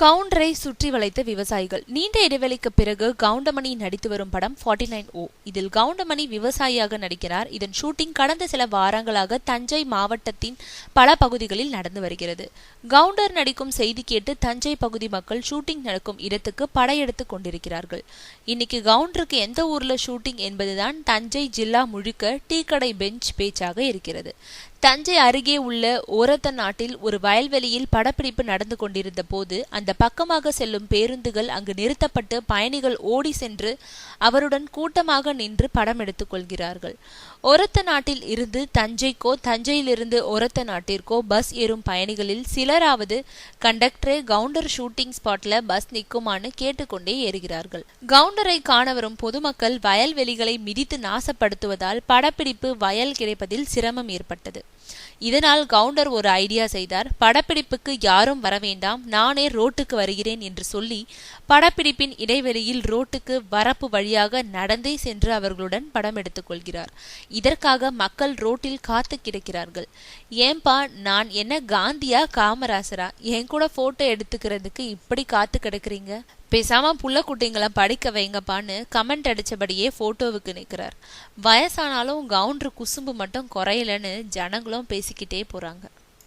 கவுண்டரை சுற்றி வளைத்த விவசாயிகள். நீண்ட இடைவெளிக்கு பிறகு கவுண்டமணி நடித்து வரும் படம் 49O. இதில் கவுண்டமணி விவசாயியாக நடிக்கிறார். இதன் ஷூட்டிங் கடந்த சில வாரங்களாக தஞ்சை மாவட்டத்தின் பல பகுதிகளில் நடந்து வருகிறது. கவுண்டர் நடிக்கும் செய்தி கேட்டு தஞ்சை பகுதி மக்கள் ஷூட்டிங் நடக்கும் இடத்துக்கு படையெடுத்து கொண்டிருக்கிறார்கள். இன்னைக்கு கவுண்டருக்கு எந்த ஊர்ல ஷூட்டிங் என்பதுதான் தஞ்சை ஜில்லா முழுக்க டீ கடை பெஞ்ச் பேச்சாக இருக்கிறது. தஞ்சை அருகே உள்ள ஓரத்தநாட்டில் ஒரு வயல்வெளியில் படப்பிடிப்பு நடந்து கொண்டிருந்த போது அந்த பக்கமாக செல்லும் பேருந்துகள் அங்கு நிறுத்தப்பட்டு பயணிகள் ஓடி சென்று அவருடன் கூட்டமாக நின்று படம் எடுத்துக் கொள்கிறார்கள். ஓரத்தநாட்டில் இருந்து தஞ்சைக்கோ தஞ்சையிலிருந்து ஓரத்தநாட்டிற்கோ பஸ் ஏறும் பயணிகளில் சிலராவது கண்டக்டரே கவுண்டர் ஷூட்டிங் ஸ்பாட்ல பஸ் நிற்குமான்னு கேட்டுக்கொண்டே ஏறுகிறார்கள். கவுண்டரை காண வரும் பொதுமக்கள் வயல்வெளிகளை மிதித்து நாசப்படுத்துவதால் படப்பிடிப்பு வயல் கிடைப்பதில் சிரமம் ஏற்பட்டது. இதனால் கவுண்டர் ஒரு ஐடியா செய்தார். படப்பிடிப்புக்கு யாரும் வர வேண்டாம், நானே ரோட்டுக்கு வருகிறேன் என்று சொல்லி படப்பிடிப்பின் இடைவெளியில் ரோட்டுக்கு வரப்பு வழியாக நடந்தே சென்று அவர்களுடன் படம் எடுத்துக் கொள்கிறார். இதற்காக மக்கள் ரோட்டில் காத்து கிடக்கிறார்கள். ஏன்பா, நான் என்ன காந்தியா காமராசரா, என் கூட போட்டோ எடுத்துக்கிறதுக்கு இப்படி காத்து கிடக்குறீங்க? பேசாம புள்ள குட்டிங்களை படிக்க வைங்கப்பான்னு கமெண்ட் அடிச்சபடியே போட்டோவுக்கு நிற்கிறார். வயசானாலும் கவுண்டர் குசும்பு மட்டும் குறையலன்னு ஜனங்களும் பேசிக்கிட்டே போறாங்க.